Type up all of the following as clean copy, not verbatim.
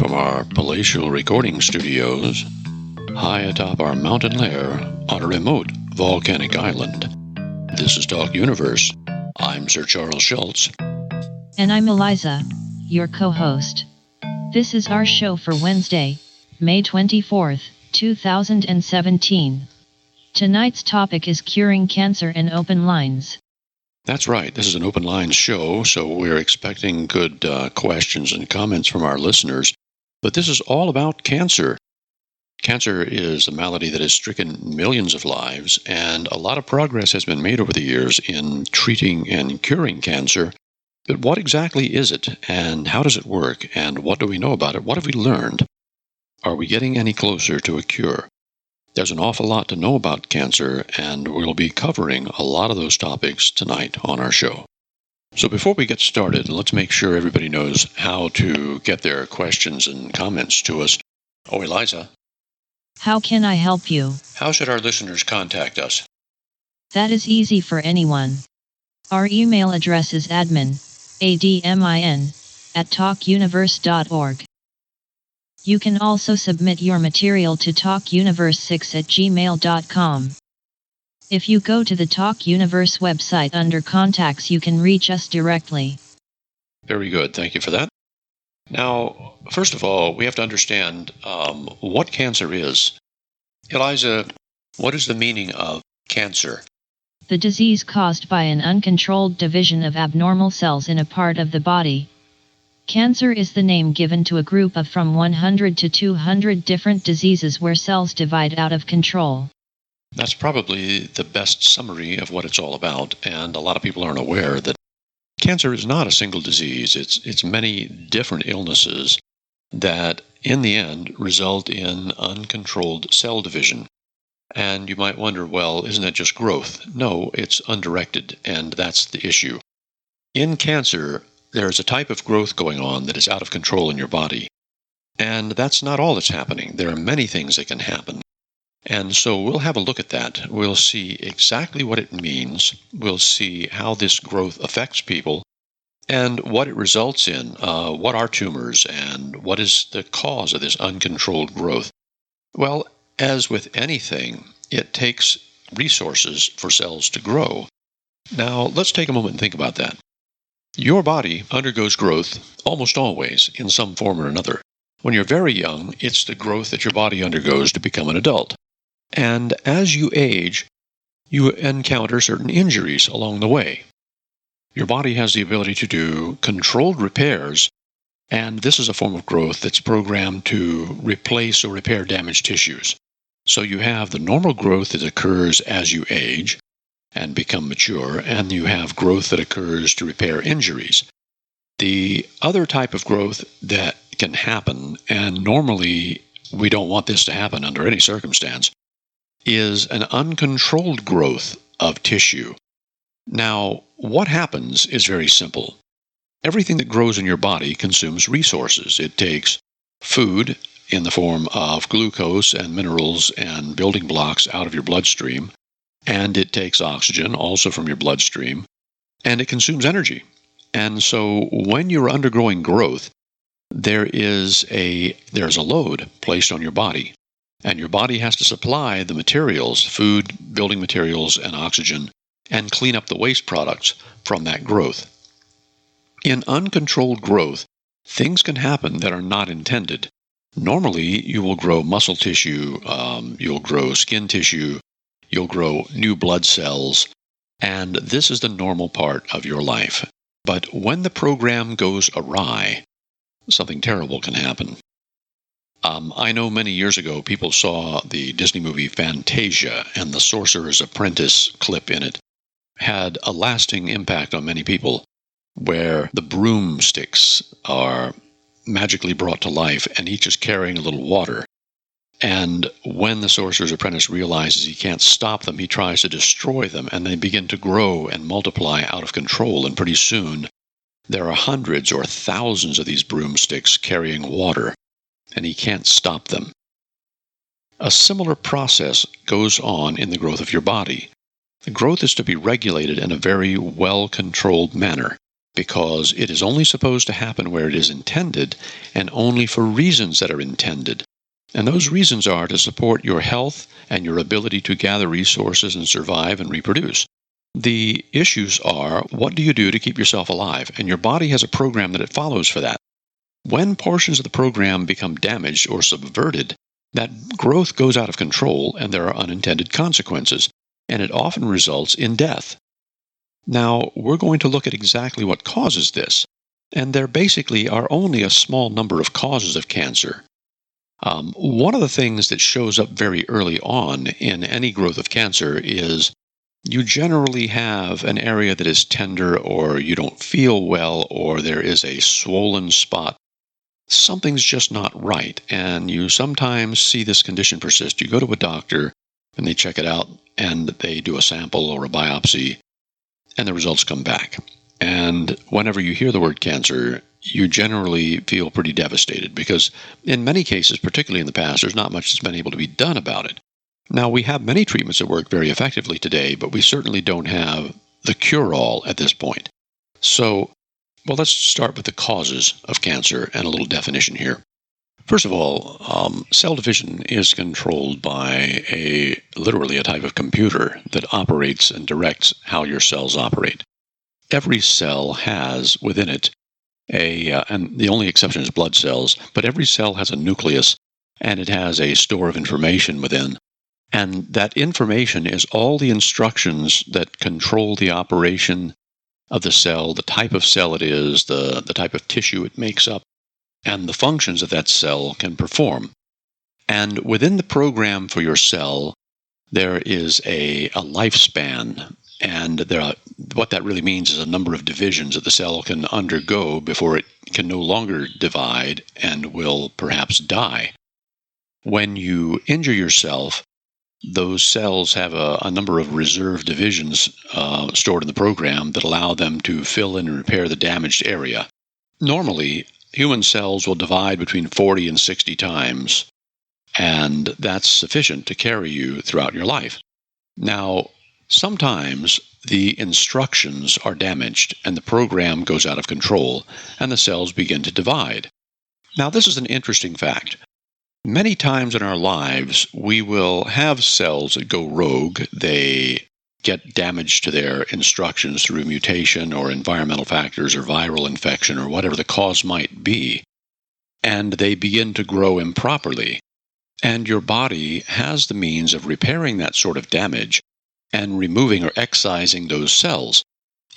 from our palatial recording studios, high atop our mountain lair on a remote volcanic island. This is Talk Universe. I'm Sir Charles Schultz. And I'm Eliza, your co-host. This is our show for Wednesday, May 24th, 2017. Tonight's topic is curing cancer and open lines. That's right. This is an open line show, so we're expecting good questions and comments from our listeners. But this is all about cancer. Cancer is a malady that has stricken millions of lives, and a lot of progress has been made over the years in treating and curing cancer. But what exactly is it, and how does it work, and what do we know about it? What have we learned? Are we getting any closer to a cure? There's an awful lot to know about cancer, and we'll be covering a lot of those topics tonight on our show. So before we get started, let's make sure everybody knows how to get their questions and comments to us. Oh, Eliza. How can I help you? How should our listeners contact us? That is easy for anyone. Our email address is admin, at talkuniverse.org. You can also submit your material to talkuniverse6@gmail.com. If you go to the Talk Universe website under Contacts, you can reach us directly. Very good. Thank you for that. Now, first of all, we have to understand what cancer is. Eliza, what is the meaning of cancer? The disease caused by an uncontrolled division of abnormal cells in a part of the body. Cancer is the name given to a group of from 100 to 200 different diseases where cells divide out of control. That's probably the best summary of what it's all about, and a lot of people aren't aware that cancer is not a single disease. It's many different illnesses that, in the end, result in uncontrolled cell division. And you might wonder, well, isn't that just growth? No, it's undirected, and that's the issue. In cancer, there's a type of growth going on that is out of control in your body. And that's not all that's happening. There are many things that can happen. And so we'll have a look at that. We'll see exactly what it means. We'll see how this growth affects people and what it results in, what are tumors, and what is the cause of this uncontrolled growth. Well, as with anything, it takes resources for cells to grow. Now, let's take a moment and think about that. Your body undergoes growth almost always in some form or another. When you're very young, it's the growth that your body undergoes to become an adult. And as you age, you encounter certain injuries along the way. Your body has the ability to do controlled repairs, and this is a form of growth that's programmed to replace or repair damaged tissues. So you have the normal growth that occurs as you age and become mature, and you have growth that occurs to repair injuries. The other type of growth that can happen, and normally we don't want this to happen under any circumstance, is an uncontrolled growth of tissue. Now, what happens is very simple. Everything that grows in your body consumes resources. It takes food in the form of glucose and minerals and building blocks out of your bloodstream, and it takes oxygen also from your bloodstream, and it consumes energy. And so when you're undergoing growth, there's a load placed on your body, and your body has to supply the materials, food, building materials, and oxygen, and clean up the waste products from that growth. In uncontrolled growth, things can happen that are not intended. Normally, you will grow muscle tissue, you'll grow skin tissue, you'll grow new blood cells, and this is the normal part of your life. But when the program goes awry, something terrible can happen. I know many years ago people saw the Disney movie Fantasia, and the Sorcerer's Apprentice clip in it had a lasting impact on many people, where the broomsticks are magically brought to life, and each is carrying a little water. And when the Sorcerer's Apprentice realizes he can't stop them, he tries to destroy them, and they begin to grow and multiply out of control. And pretty soon, there are hundreds or thousands of these broomsticks carrying water, and he can't stop them. A similar process goes on in the growth of your body. The growth is to be regulated in a very well-controlled manner. because it is only supposed to happen where it is intended and only for reasons that are intended. And those reasons are to support your health and your ability to gather resources and survive and reproduce. The issues are, what do you do to keep yourself alive? And your body has a program that it follows for that. When portions of the program become damaged or subverted, that growth goes out of control and there are unintended consequences, and it often results in death. Now, we're going to look at exactly what causes this, and there basically are only a small number of causes of cancer. One of the things that shows up very early on in any growth of cancer is you generally have an area that is tender, or you don't feel well, or there is a swollen spot. Something's just not right, and you sometimes see this condition persist. You go to a doctor, and they check it out, and they do a sample or a biopsy, and the results come back. And whenever you hear the word cancer, you generally feel pretty devastated because in many cases, particularly in the past, there's not much that's been able to be done about it. Now, we have many treatments that work very effectively today, but we certainly don't have the cure-all at this point. So, well, let's start with the causes of cancer and a little definition here. First of all, cell division is controlled by literally a type of computer that operates and directs how your cells operate. Every cell has within it and the only exception is blood cells, but every cell has a nucleus and it has a store of information within. And that information is all the instructions that control the operation of the cell, the type of cell it is, the type of tissue it makes up, and the functions that that cell can perform. And within the program for your cell, there is a lifespan, and what that really means is a number of divisions that the cell can undergo before it can no longer divide and will perhaps die. When you injure yourself, those cells have a number of reserve divisions stored in the program that allow them to fill in and repair the damaged area. Normally, human cells will divide between 40 and 60 times, and that's sufficient to carry you throughout your life. Now, sometimes the instructions are damaged and the program goes out of control and the cells begin to divide. Now, this is an interesting fact. Many times in our lives, we will have cells that go rogue. They get damage to their instructions through mutation or environmental factors or viral infection or whatever the cause might be, and they begin to grow improperly. And your body has the means of repairing that sort of damage and removing or excising those cells.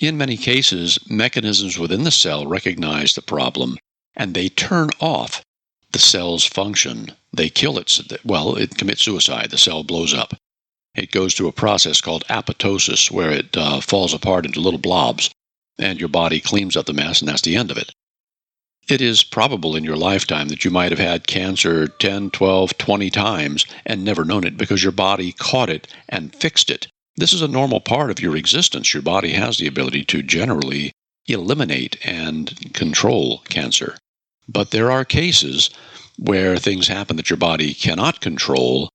In many cases, mechanisms within the cell recognize the problem and they turn off the cell's function. They kill it. Well, it commits suicide. The cell blows up. It goes through a process called apoptosis, where it falls apart into little blobs, and your body cleans up the mess, and that's the end of it. It is probable in your lifetime that you might have had cancer 10, 12, 20 times and never known it because your body caught it and fixed it. This is a normal part of your existence. Your body has the ability to generally eliminate and control cancer. But there are cases where things happen that your body cannot control,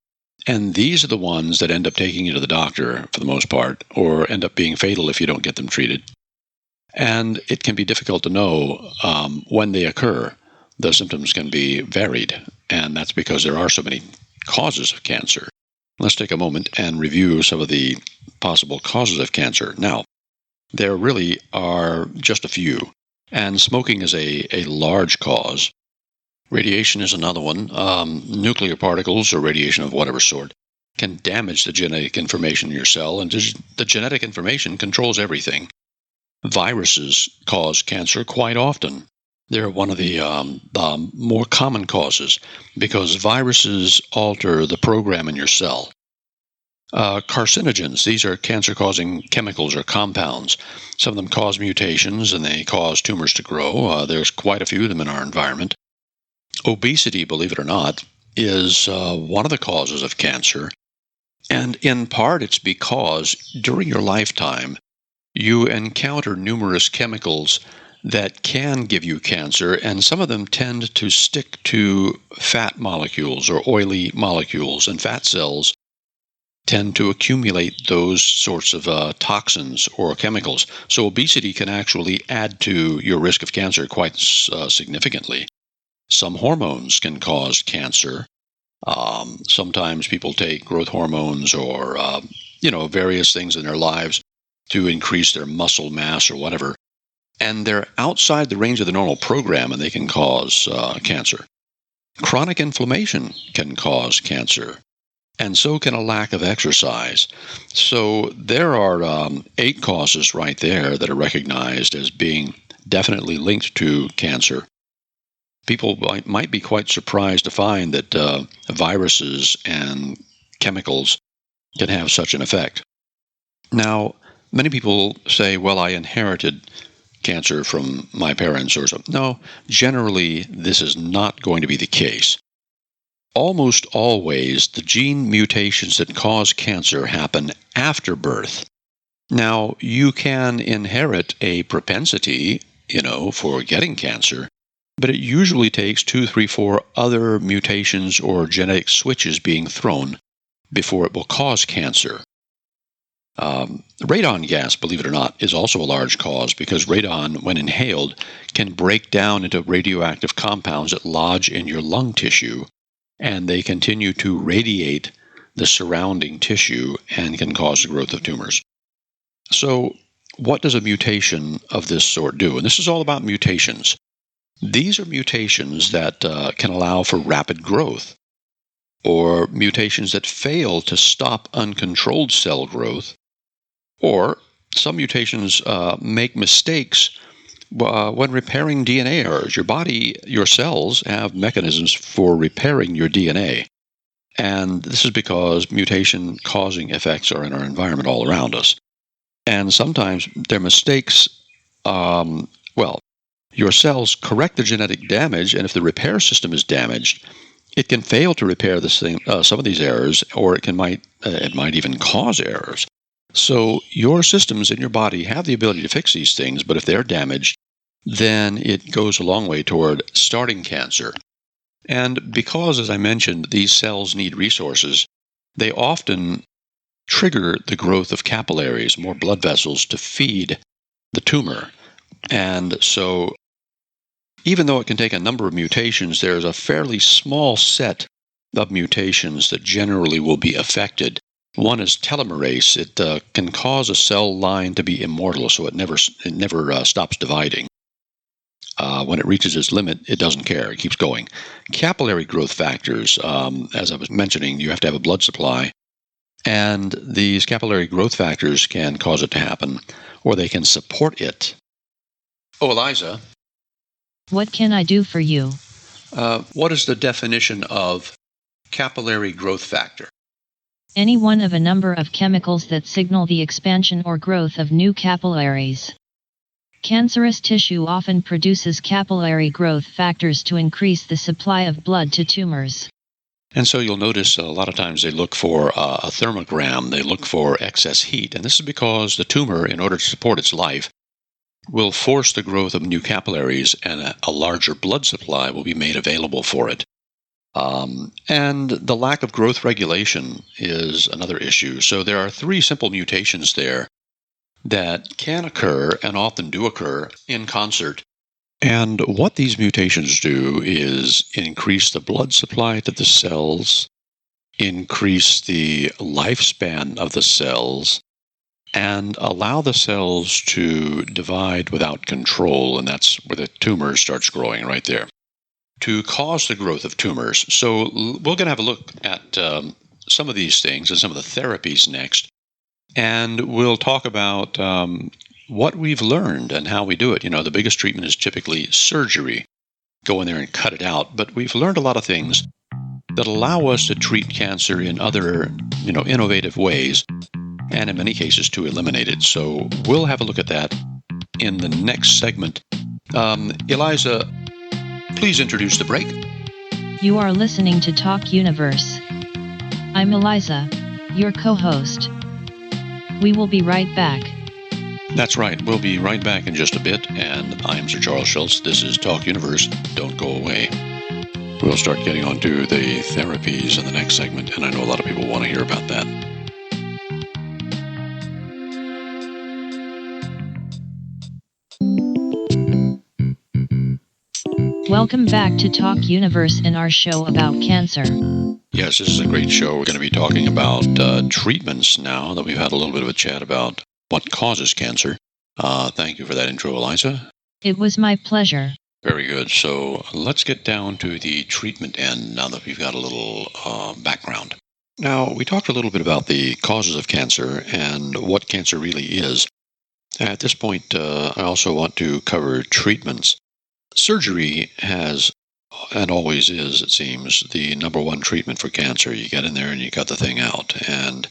and these are the ones that end up taking you to the doctor for the most part, or end up being fatal if you don't get them treated. And it can be difficult to know when they occur. The symptoms can be varied, and that's because there are so many causes of cancer. Let's take a moment and review some of the possible causes of cancer. Now, there really are just a few. And smoking is a large cause. Radiation is another one. Nuclear particles or radiation of whatever sort can damage the genetic information in your cell, and the genetic information controls everything. Viruses cause cancer quite often. They're one of the more common causes because viruses alter the program in your cell. Carcinogens, these are cancer-causing chemicals or compounds. Some of them cause mutations and they cause tumors to grow. There's quite a few of them in our environment. Obesity, believe it or not, is one of the causes of cancer. And in part, it's because during your lifetime, you encounter numerous chemicals that can give you cancer, and some of them tend to stick to fat molecules or oily molecules, and fat cells tend to accumulate those sorts of toxins or chemicals. So obesity can actually add to your risk of cancer quite significantly. Some hormones can cause cancer. Sometimes people take growth hormones or, various things in their lives to increase their muscle mass or whatever. And they're outside the range of the normal program, and they can cause cancer. Chronic inflammation can cause cancer, and so can a lack of exercise. So there are 8 causes right there that are recognized as being definitely linked to cancer. People might be quite surprised to find that viruses and chemicals can have such an effect. Now, many people say, well, I inherited cancer from my parents or something. No, generally, this is not going to be the case. Almost always, the gene mutations that cause cancer happen after birth. Now, you can inherit a propensity, for getting cancer, but it usually takes 2, 3, 4 other mutations or genetic switches being thrown before it will cause cancer. Radon gas, believe it or not, is also a large cause because radon, when inhaled, can break down into radioactive compounds that lodge in your lung tissue, and they continue to radiate the surrounding tissue and can cause the growth of tumors. So, what does a mutation of this sort do? And this is all about mutations. These are mutations that can allow for rapid growth, or mutations that fail to stop uncontrolled cell growth, or some mutations make mistakes when repairing DNA errors. Your body, your cells have mechanisms for repairing your DNA. And this is because mutation-causing effects are in our environment all around us. And sometimes their mistakes, your cells correct the genetic damage, and if the repair system is damaged, it can fail to repair some of these errors, or it might even cause errors. So your systems in your body have the ability to fix these things, but if they're damaged, then it goes a long way toward starting cancer. And because, as I mentioned, these cells need resources, they often trigger the growth of capillaries, more blood vessels, to feed the tumor. And so even though it can take a number of mutations, there's a fairly small set of mutations that generally will be affected. One is telomerase. It can cause a cell line to be immortal, so it never stops dividing. When it reaches its limit, it doesn't care. It keeps going. Capillary growth factors, as I was mentioning, you have to have a blood supply. And these capillary growth factors can cause it to happen, or they can support it. Oh, Eliza. What can I do for you? What is the definition of capillary growth factor? Any one of a number of chemicals that signal the expansion or growth of new capillaries. Cancerous tissue often produces capillary growth factors to increase the supply of blood to tumors. And so you'll notice a lot of times they look for a thermogram, they look for excess heat. And this is because the tumor, in order to support its life, will force the growth of new capillaries, and a larger blood supply will be made available for it. And the lack of growth regulation is another issue. So there are 3 simple mutations there that can occur and often do occur in concert. And what these mutations do is increase the blood supply to the cells, increase the lifespan of the cells, and allow the cells to divide without control, and that's where the tumor starts growing right there, to cause the growth of tumors. So we're going to have a look at some of these things and some of the therapies next, and we'll talk about what we've learned and how we do it. The biggest treatment is typically surgery. Go in there and cut it out, but we've learned a lot of things that allow us to treat cancer in other, innovative ways, and in many cases to eliminate it. So we'll have a look at that in the next segment. Eliza, please introduce the break. You are listening to Talk Universe. I'm Eliza, your co-host. We will be right back. That's right. We'll be right back in just a bit. And I'm Sir Charles Schultz. This is Talk Universe. Don't go away. We'll start getting on to the therapies in the next segment, and I know a lot of people want to hear about that. Welcome back to Talk Universe and our show about cancer. Yes, this is a great show. We're going to be talking about treatments now that we've had a little bit of a chat about what causes cancer. Thank you for that intro, Eliza. It was my pleasure. Very good. So let's get down to the treatment end now that we've got a little background. Now, we talked a little bit about the causes of cancer and what cancer really is. At this point, I also want to cover treatments. Surgery has, and always is, it seems, the number one treatment for cancer. You get in there and you cut the thing out. And,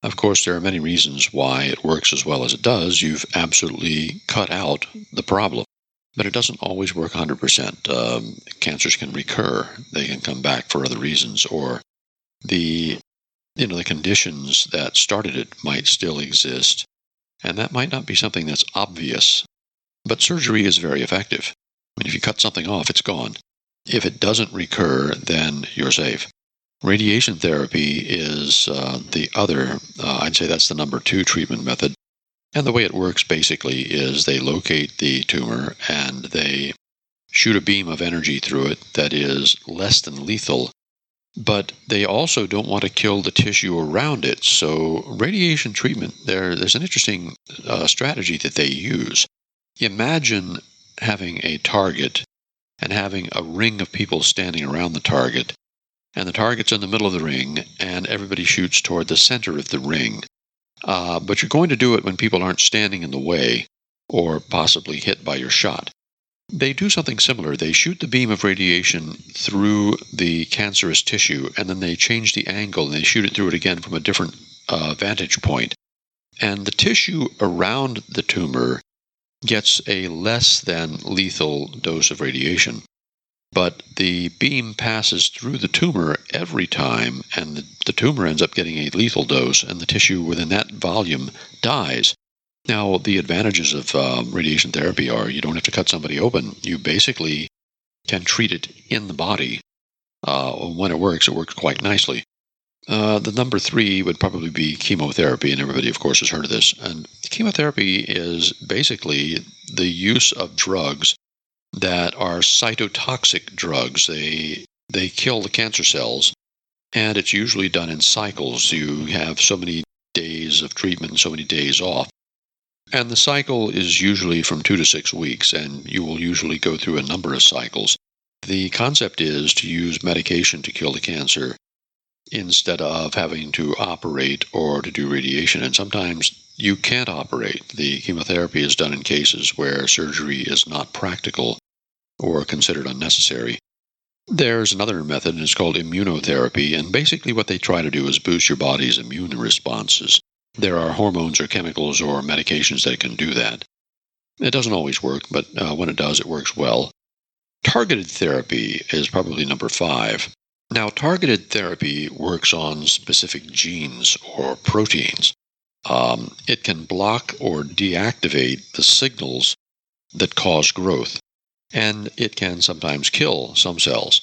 of course, there are many reasons why it works as well as it does. You've absolutely cut out the problem. But it doesn't always work 100%. Cancers can recur. They can come back for other reasons, or the conditions that started it might still exist, and that might not be something that's obvious. But surgery is very effective. I mean, if you cut something off, it's gone. If it doesn't recur, then you're safe. Radiation therapy is the other, I'd say that's the number 2 treatment method. And the way it works basically is they locate the tumor and they shoot a beam of energy through it that is less than lethal, but they also don't want to kill the tissue around it. So radiation treatment, there's an interesting strategy that they use. Imagine having a target and having a ring of people standing around the target, and the target's in the middle of the ring, and everybody shoots toward the center of the ring. But you're going to do it when people aren't standing in the way or possibly hit by your shot. They do something similar. They shoot the beam of radiation through the cancerous tissue, and then they change the angle, and they shoot it through it again from a different vantage point. And the tissue around the tumor gets a less than lethal dose of radiation. But the beam passes through the tumor every time, and the tumor ends up getting a lethal dose, and the tissue within that volume dies. Now, the advantages of radiation therapy are you don't have to cut somebody open. You basically can treat it in the body. When it works quite nicely. The number 3 would probably be chemotherapy, and everybody, of course, has heard of this. And chemotherapy is basically the use of drugs that are cytotoxic drugs. They kill the cancer cells, and it's usually done in cycles. You have so many days of treatment and so many days off. And the cycle is usually from 2 to 6 weeks, and you will usually go through a number of cycles. The concept is to use medication to kill the cancer instead of having to operate or to do radiation. And sometimes you can't operate. The chemotherapy is done in cases where surgery is not practical or considered unnecessary. There's another method, and it's called immunotherapy, and basically what they try to do is boost your body's immune responses. There are hormones or chemicals or medications that can do that. It doesn't always work, but when it does, it works well. Targeted therapy is probably number 5. Now, targeted therapy works on specific genes or proteins. It can block or deactivate the signals that cause growth, and it can sometimes kill some cells.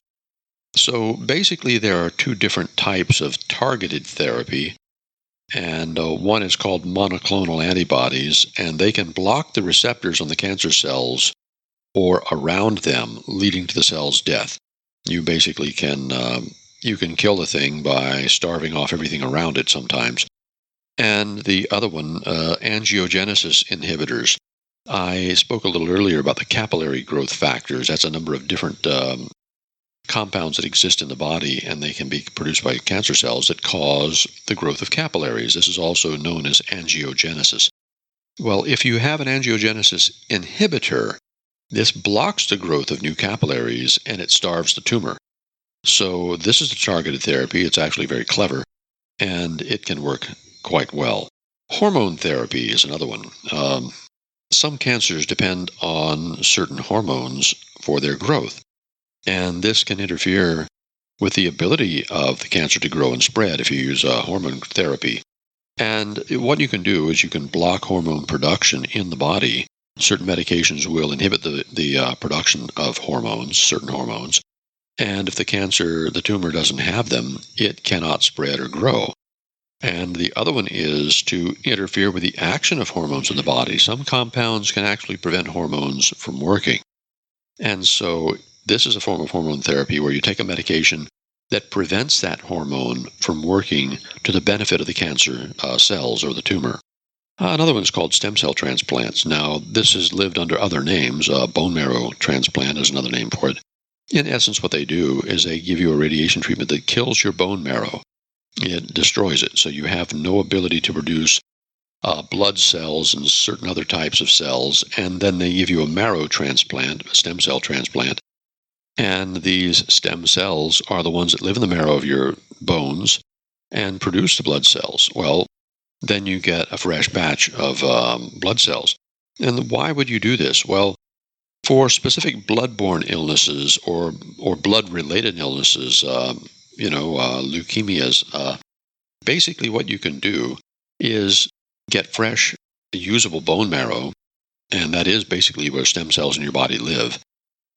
So basically, there are 2 different types of targeted therapy, and one is called monoclonal antibodies, and they can block the receptors on the cancer cells or around them, leading to the cell's death. You basically can kill the thing by starving off everything around it sometimes. And the other one, angiogenesis inhibitors. I spoke a little earlier about the capillary growth factors. That's a number of different compounds that exist in the body, and they can be produced by cancer cells that cause the growth of capillaries. This is also known as angiogenesis. Well, if you have an angiogenesis inhibitor, this blocks the growth of new capillaries, and it starves the tumor. So this is the targeted therapy. It's actually very clever, and it can work quite well. Hormone therapy is another one. Some cancers depend on certain hormones for their growth, and this can interfere with the ability of the cancer to grow and spread if you use hormone therapy. And what you can do is you can block hormone production in the body. Certain medications will inhibit the production of hormones, certain hormones. And if the tumor doesn't have them, it cannot spread or grow. And the other one is to interfere with the action of hormones in the body. Some compounds can actually prevent hormones from working. And so This is a form of hormone therapy where you take a medication that prevents that hormone from working to the benefit of the cancer cells or the tumor. Another one is called stem cell transplants. Now, this has lived under other names. Bone marrow transplant is another name for it. In essence, what they do is they give you a radiation treatment that kills your bone marrow. It destroys it, so you have no ability to produce blood cells and certain other types of cells, and then they give you a marrow transplant, a stem cell transplant, and these stem cells are the ones that live in the marrow of your bones and produce the blood cells. Well, then you get a fresh batch of blood cells. And why would you do this? Well, for specific blood-borne illnesses or blood-related illnesses, leukemias, basically what you can do is get fresh, usable bone marrow, and that is basically where stem cells in your body live.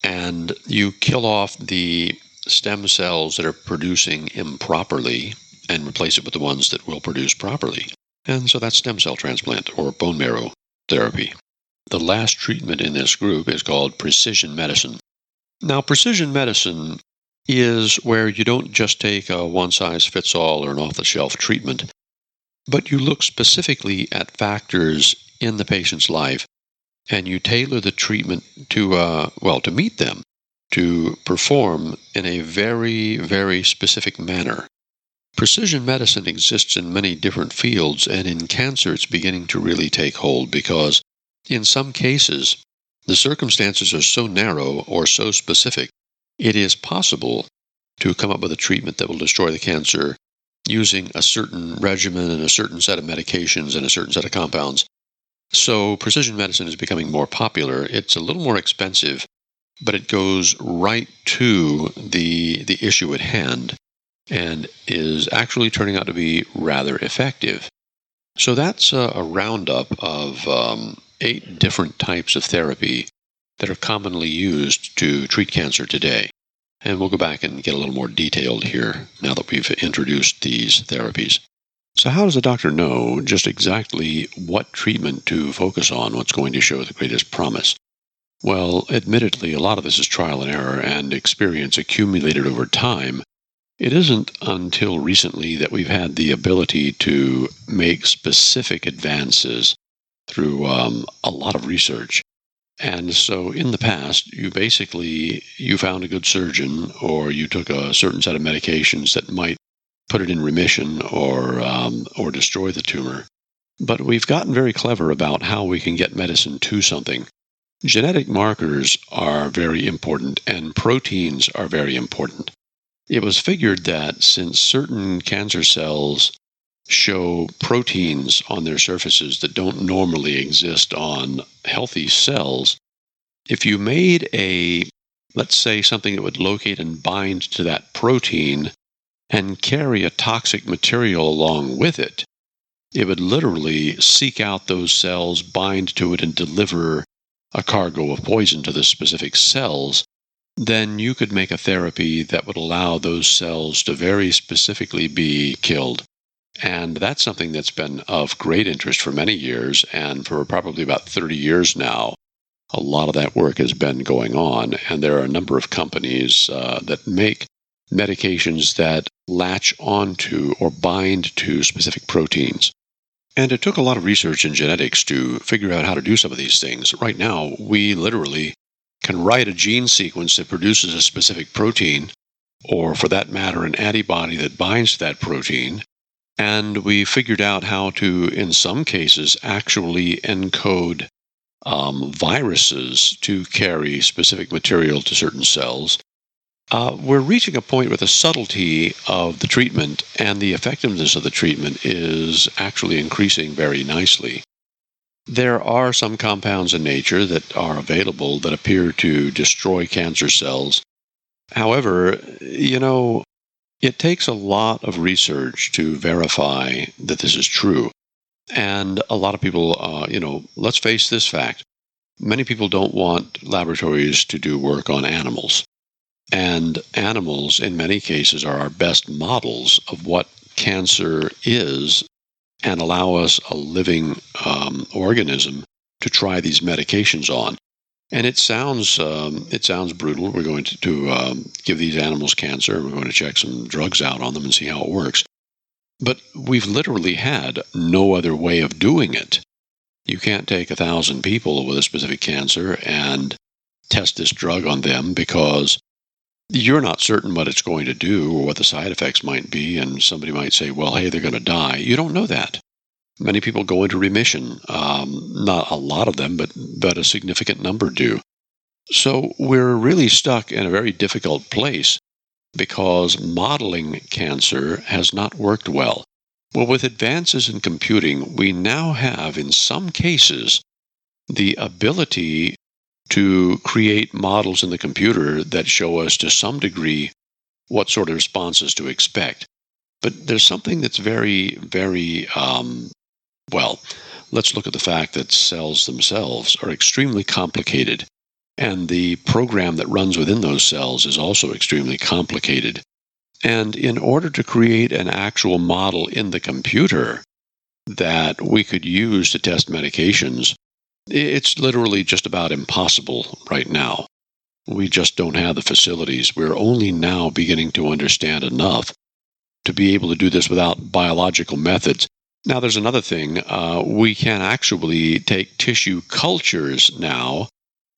And you kill off the stem cells that are producing improperly and replace it with the ones that will produce properly. And so that's stem cell transplant or bone marrow therapy. The last treatment in this group is called precision medicine. Now, precision medicine is where you don't just take a one-size-fits-all or an off-the-shelf treatment, but you look specifically at factors in the patient's life and you tailor the treatment to meet them, to perform in a very, very specific manner. Precision medicine exists in many different fields, and in cancer it's beginning to really take hold because in some cases the circumstances are so narrow or so specific, it is possible to come up with a treatment that will destroy the cancer using a certain regimen and a certain set of medications and a certain set of compounds. So precision medicine is becoming more popular. It's a little more expensive, but it goes right to the issue at hand and is actually turning out to be rather effective. So that's a roundup of 8 different types of therapy that are commonly used to treat cancer today. And we'll go back and get a little more detailed here now that we've introduced these therapies. So how does a doctor know just exactly what treatment to focus on, what's going to show the greatest promise? Well, admittedly, a lot of this is trial and error and experience accumulated over time. It isn't until recently that we've had the ability to make specific advances through a lot of research. And so in the past, you found a good surgeon or you took a certain set of medications that might put it in remission or destroy the tumor. But we've gotten very clever about how we can get medicine to something. Genetic markers are very important and proteins are very important. It was figured that since certain cancer cells show proteins on their surfaces that don't normally exist on healthy cells, if you made let's say something that would locate and bind to that protein and carry a toxic material along with it, it would literally seek out those cells, bind to it, and deliver a cargo of poison to the specific cells. Then you could make a therapy that would allow those cells to very specifically be killed. And that's something that's been of great interest for many years, and for probably about 30 years now, a lot of that work has been going on, and there are a number of companies that make medications that latch onto or bind to specific proteins. And it took a lot of research in genetics to figure out how to do some of these things. Right now, we literally can write a gene sequence that produces a specific protein, or for that matter, an antibody that binds to that protein. And we figured out how to, in some cases, actually encode viruses to carry specific material to certain cells. We're reaching a point where the subtlety of the treatment and the effectiveness of the treatment is actually increasing very nicely. There are some compounds in nature that are available that appear to destroy cancer cells. However, it takes a lot of research to verify that this is true. And a lot of people, let's face this fact. Many people don't want laboratories to do work on animals. And animals, in many cases, are our best models of what cancer is and allow us, a living organism, to try these medications on. And it sounds brutal. We're going to give these animals cancer, and we're going to check some drugs out on them and see how it works. But we've literally had no other way of doing it. You can't take 1,000 people with a specific cancer and test this drug on them because you're not certain what it's going to do or what the side effects might be. And somebody might say, well, hey, they're going to die. You don't know that. Many people go into remission. Not a lot of them, but a significant number do. So we're really stuck in a very difficult place because modeling cancer has not worked well. Well, with advances in computing, we now have, in some cases, the ability to create models in the computer that show us to some degree what sort of responses to expect. But there's something that's very, very, well, let's look at the fact that cells themselves are extremely complicated. And the program that runs within those cells is also extremely complicated. And in order to create an actual model in the computer that we could use to test medications, it's literally just about impossible right now. We just don't have the facilities. We're only now beginning to understand enough to be able to do this without biological methods. Now, there's another thing. We can actually take tissue cultures now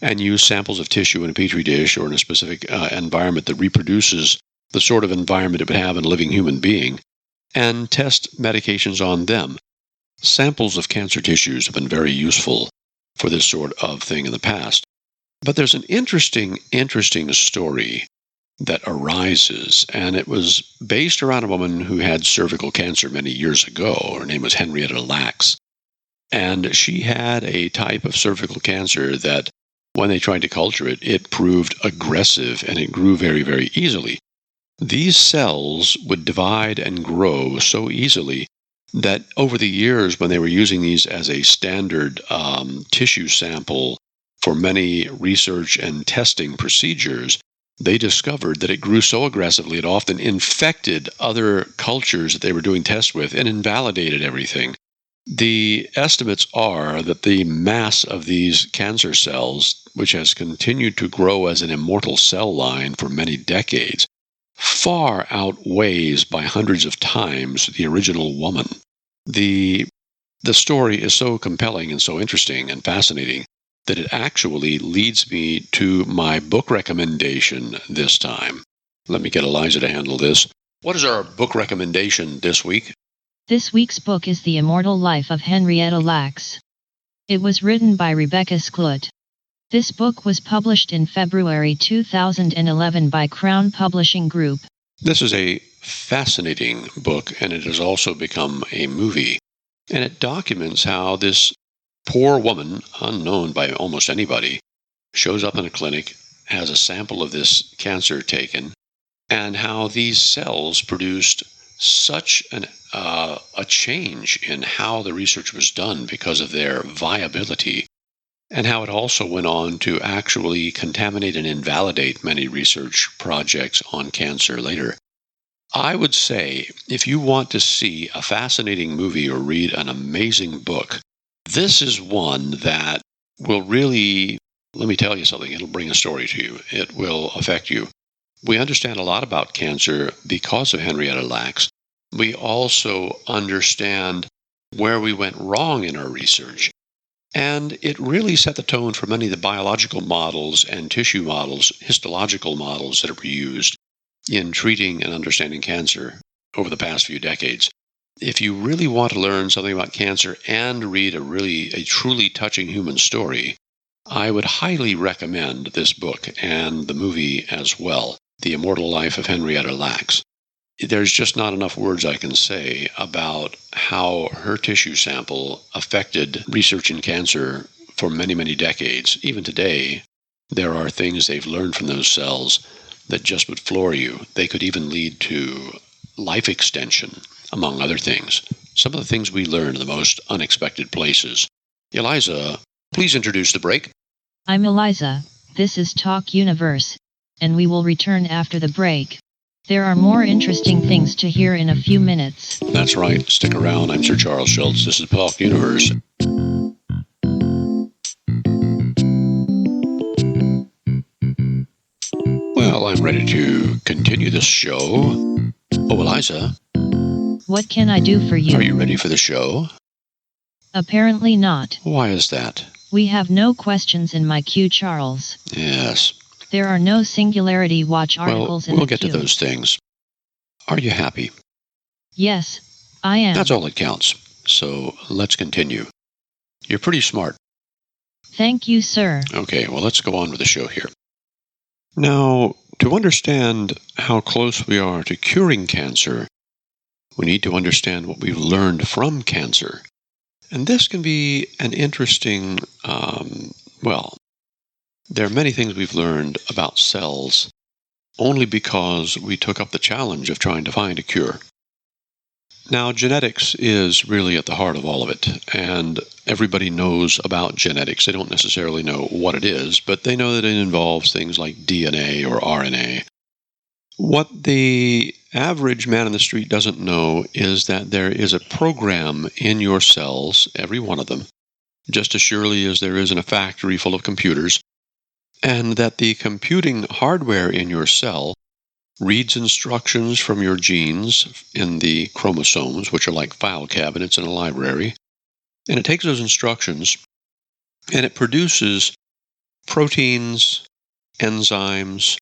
and use samples of tissue in a petri dish or in a specific environment that reproduces the sort of environment it would have in a living human being, and test medications on them. Samples of cancer tissues have been very useful for this sort of thing in the past. But there's an interesting story that arises, and it was based around a woman who had cervical cancer many years ago. Her name was Henrietta Lacks. And she had a type of cervical cancer that when they tried to culture it, it proved aggressive and it grew very, very easily. These cells would divide and grow so easily that over the years, when they were using these as a standard tissue sample for many research and testing procedures, they discovered that it grew so aggressively it often infected other cultures that they were doing tests with and invalidated everything. The estimates are that the mass of these cancer cells, which has continued to grow as an immortal cell line for many decades, far outweighs by hundreds of times the original woman. The story is so compelling and so interesting and fascinating that it actually leads me to my book recommendation this time. Let me get Eliza to handle this. What is our book recommendation this week? This week's book is The Immortal Life of Henrietta Lacks. It was written by Rebecca Skloot. This book was published in February 2011 by Crown Publishing Group. This is a fascinating book, and it has also become a movie. And it documents how this poor woman, unknown by almost anybody, shows up in a clinic, has a sample of this cancer taken, and how these cells produced such a change in how the research was done because of their viability, and how it also went on to actually contaminate and invalidate many research projects on cancer later. I would say if you want to see a fascinating movie or read an amazing book, this is one that will really, let me tell you something, it'll bring a story to you. It will affect you. We understand a lot about cancer because of Henrietta Lacks. We also understand where we went wrong in our research. And it really set the tone for many of the biological models and tissue models, histological models that were used in treating and understanding cancer over the past few decades. If you really want to learn something about cancer and read a truly touching human story, I would highly recommend this book and the movie as well, The Immortal Life of Henrietta Lacks. There's just not enough words I can say about how her tissue sample affected research in cancer for many, many decades. Even today, there are things they've learned from those cells that just would floor you. They could even lead to life extension, among other things. Some of the things we learn in the most unexpected places. Eliza, please introduce the break. I'm Eliza, this is Talk Universe, and we will return after the break. There are more interesting things to hear in a few minutes. That's right. Stick around. I'm Sir Charles Schultz. This is Talk Universe. Well, I'm ready to continue this show. Oh, Eliza, What can I do for you? are you ready for the show? Apparently not. Why is that? We have no questions in my queue, Charles. Yes. There are no Singularity Watch articles in We'll the get queue. to those things. Are you happy? Yes, I am. That's all that counts. So let's continue. You're pretty smart. Thank you, sir. Okay, well, let's go on with the show here. Now, to understand how close we are to curing cancer, we need to understand what we've learned from cancer. And this can be an interesting, there are many things we've learned about cells only because we took up the challenge of trying to find a cure. Now, genetics is really at the heart of all of it, and everybody knows about genetics. They don't necessarily know what it is, but they know that it involves things like DNA or RNA. What the average man in the street doesn't know is that there is a program in your cells, every one of them, just as surely as there is in a factory full of computers, and that the computing hardware in your cell reads instructions from your genes in the chromosomes, which are like file cabinets in a library, and it takes those instructions and it produces proteins, enzymes,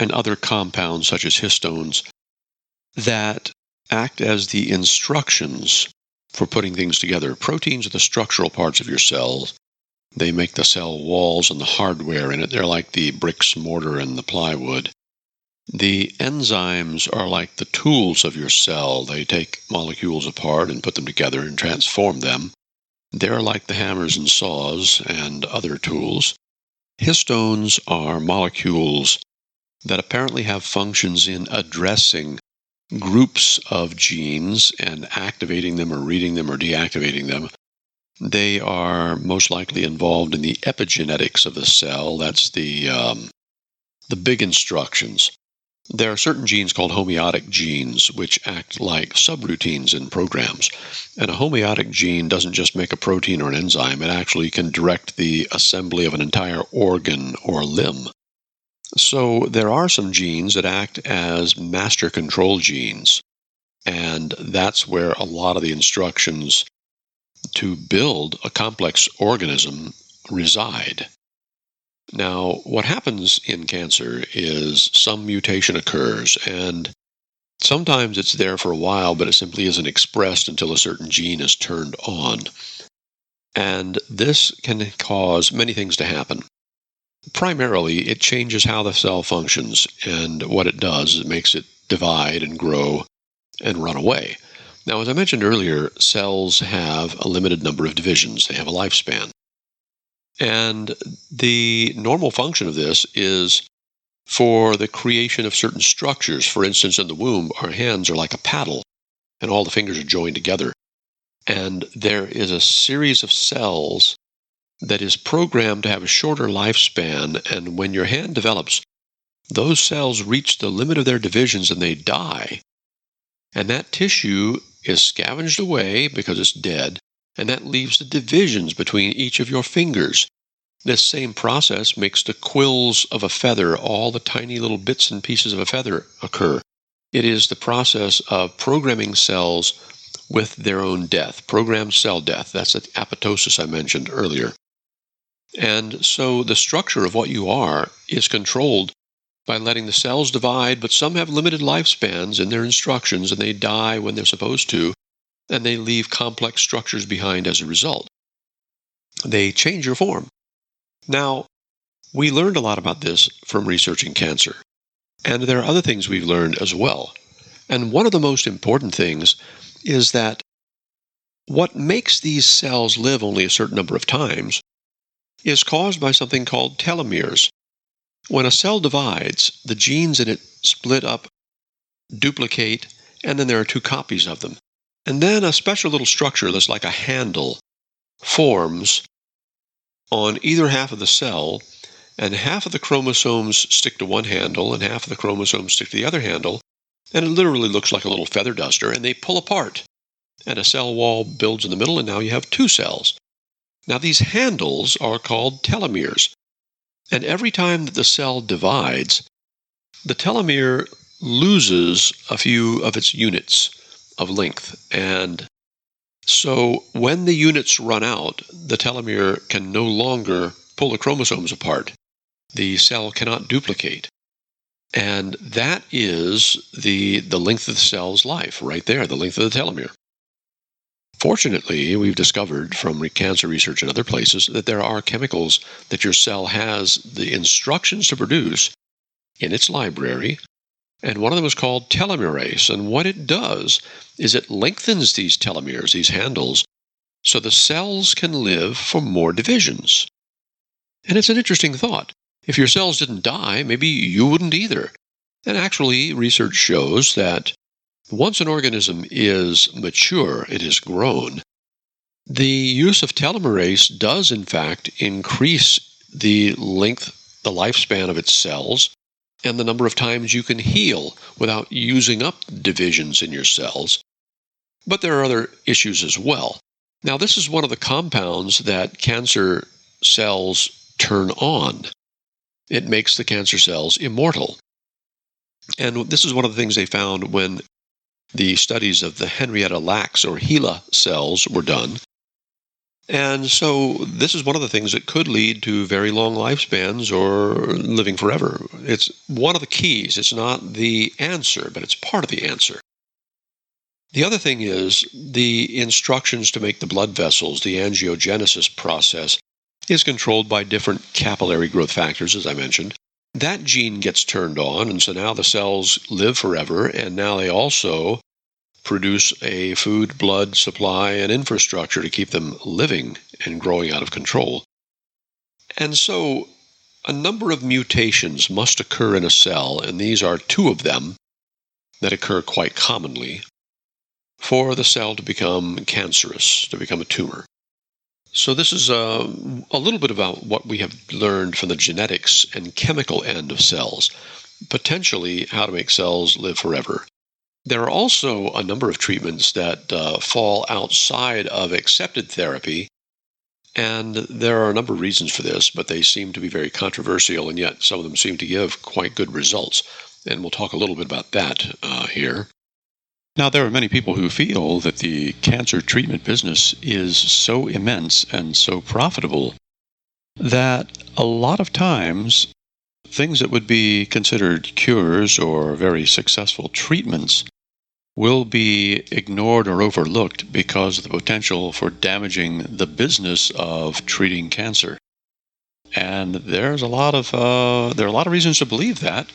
and other compounds such as histones that act as the instructions for putting things together. Proteins are the structural parts of your cells. They make the cell walls and the hardware in it. They're like the bricks, mortar, and the plywood. The enzymes are like the tools of your cell. They take molecules apart and put them together and transform them. They're like the hammers and saws and other tools. Histones are molecules that apparently have functions in addressing groups of genes and activating them or reading them or deactivating them. They are most likely involved in the epigenetics of the cell. That's the big instructions. There are certain genes called homeotic genes, which act like subroutines in programs. And a homeotic gene doesn't just make a protein or an enzyme, it actually can direct the assembly of an entire organ or limb. So there are some genes that act as master control genes, and that's where a lot of the instructions to build a complex organism reside. Now, what happens in cancer is some mutation occurs, and sometimes it's there for a while, but it simply isn't expressed until a certain gene is turned on. And this can cause many things to happen. Primarily, it changes how the cell functions, and what it does is it makes it divide and grow and run away. Now, as I mentioned earlier, cells have a limited number of divisions. They have a lifespan. And the normal function of this is for the creation of certain structures. For instance, in the womb, our hands are like a paddle, and all the fingers are joined together. And there is a series of cells that is programmed to have a shorter lifespan, and when your hand develops, those cells reach the limit of their divisions and they die. And that tissue is scavenged away because it's dead, and that leaves the divisions between each of your fingers. This same process makes the quills of a feather, all the tiny little bits and pieces of a feather occur. It is the process of programming cells with their own death, programmed cell death. That's the apoptosis I mentioned earlier. And so the structure of what you are is controlled by letting the cells divide, but some have limited lifespans in their instructions, and they die when they're supposed to, and they leave complex structures behind as a result. They change your form. Now, we learned a lot about this from researching cancer, and there are other things we've learned as well. And one of the most important things is that what makes these cells live only a certain number of times is caused by something called telomeres. When a cell divides, the genes in it split up, duplicate, and then there are two copies of them. And then a special little structure that's like a handle forms on either half of the cell, and half of the chromosomes stick to one handle and half of the chromosomes stick to the other handle, and it literally looks like a little feather duster, and they pull apart. And a cell wall builds in the middle, and now you have two cells. Now these handles are called telomeres. And every time that the cell divides, the telomere loses a few of its units of length. And so when the units run out, the telomere can no longer pull the chromosomes apart. The cell cannot duplicate. And that is the length of the cell's life right there, the length of the telomere. Fortunately, we've discovered from cancer research and other places that there are chemicals that your cell has the instructions to produce in its library, and one of them is called telomerase. And what it does is it lengthens these telomeres, these handles, so the cells can live for more divisions. And it's an interesting thought. If your cells didn't die, maybe you wouldn't either. And actually, research shows that once an organism is mature, it is grown, the use of telomerase does in fact increase the length, the lifespan of its cells, and the number of times you can heal without using up divisions in your cells. But there are other issues as well. Now, this is one of the compounds that cancer cells turn on. It makes the cancer cells immortal. And this is one of the things they found when the studies of the Henrietta Lacks or HeLa cells were done. And so this is one of the things that could lead to very long lifespans or living forever. It's one of the keys. It's not the answer, but it's part of the answer. The other thing is the instructions to make the blood vessels, the angiogenesis process, is controlled by different capillary growth factors, as I mentioned. That gene gets turned on, and so now the cells live forever, and now they also produce a food, blood supply, and infrastructure to keep them living and growing out of control. And so a number of mutations must occur in a cell, and these are two of them that occur quite commonly, for the cell to become cancerous, to become a tumor. So this is a little bit about what we have learned from the genetics and chemical end of cells, potentially how to make cells live forever. There are also a number of treatments that fall outside of accepted therapy, and there are a number of reasons for this, but they seem to be very controversial, and yet some of them seem to give quite good results. And we'll talk a little bit about that here. Now, there are many people who feel that the cancer treatment business is so immense and so profitable that a lot of times things that would be considered cures or very successful treatments will be ignored or overlooked because of the potential for damaging the business of treating cancer. And there are a lot of reasons to believe that.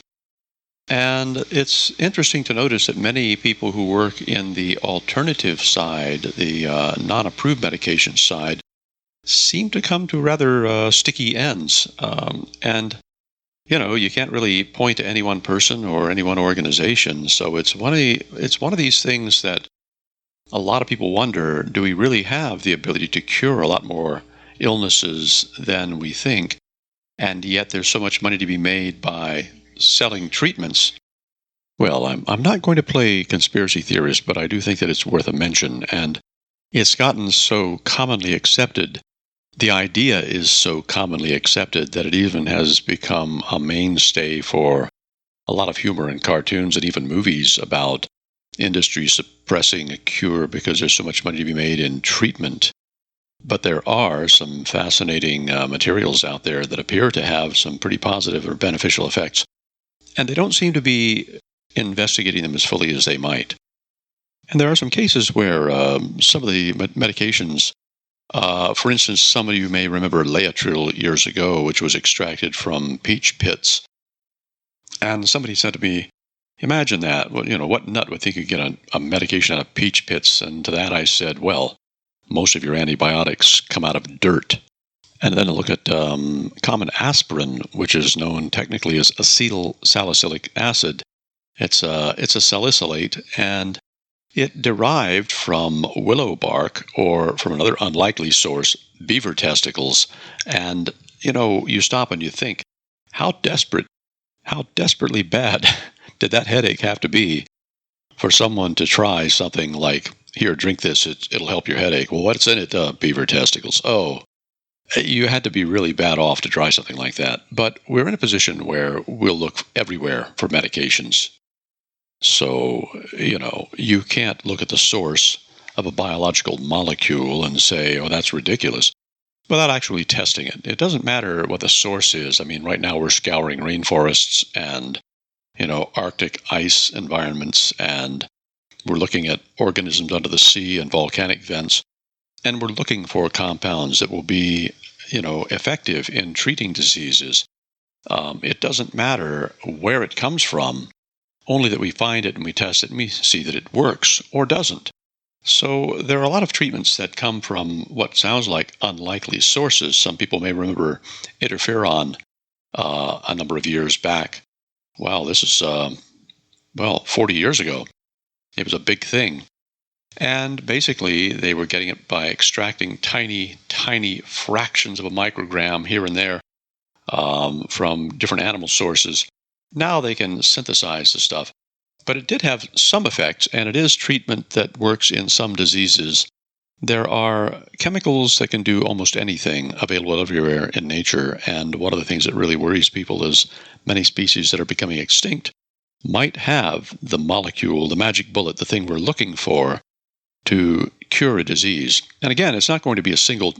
And it's interesting to notice that many people who work in the alternative side, the non-approved medication side, seem to come to rather sticky ends. And you can't really point to any one person or any one organization. So it's one of these things that a lot of people wonder: do we really have the ability to cure a lot more illnesses than we think? And yet there's so much money to be made by selling treatments. Well, I'm not going to play conspiracy theorist, but I do think that it's worth a mention, and it's gotten so commonly accepted. The idea is so commonly accepted that it even has become a mainstay for a lot of humor and cartoons and even movies about industry suppressing a cure because there's so much money to be made in treatment. But there are some fascinating materials out there that appear to have some pretty positive or beneficial effects. And they don't seem to be investigating them as fully as they might. And there are some cases where some of the medications, for instance, some of you may remember Laetrile years ago, which was extracted from peach pits. And somebody said to me, imagine that. Well, what nut would think you could get a medication out of peach pits? And to that I said, well, most of your antibiotics come out of dirt. And then look at common aspirin, which is known technically as acetyl salicylic acid. It's a salicylate, and it derived from willow bark or from another unlikely source, beaver testicles. And, you stop and you think, how desperately bad did that headache have to be for someone to try something like, here, drink this, it'll help your headache. Well, what's in it? Beaver testicles. Oh. You had to be really bad off to try something like that. But we're in a position where we'll look everywhere for medications. So, you can't look at the source of a biological molecule and say, oh, that's ridiculous, without actually testing it. It doesn't matter what the source is. I mean, right now we're scouring rainforests and, Arctic ice environments, and we're looking at organisms under the sea and volcanic vents, and we're looking for compounds that will be, effective in treating diseases. It doesn't matter where it comes from, only that we find it and we test it and we see that it works or doesn't. So there are a lot of treatments that come from what sounds like unlikely sources. Some people may remember interferon a number of years back. Wow, this is, 40 years ago. It was a big thing. And basically, they were getting it by extracting tiny, tiny fractions of a microgram here and there from different animal sources. Now they can synthesize the stuff. But it did have some effects, and it is treatment that works in some diseases. There are chemicals that can do almost anything available everywhere in nature, and one of the things that really worries people is many species that are becoming extinct might have the molecule, the magic bullet, the thing we're looking for to cure a disease. And again, it's not going to be a single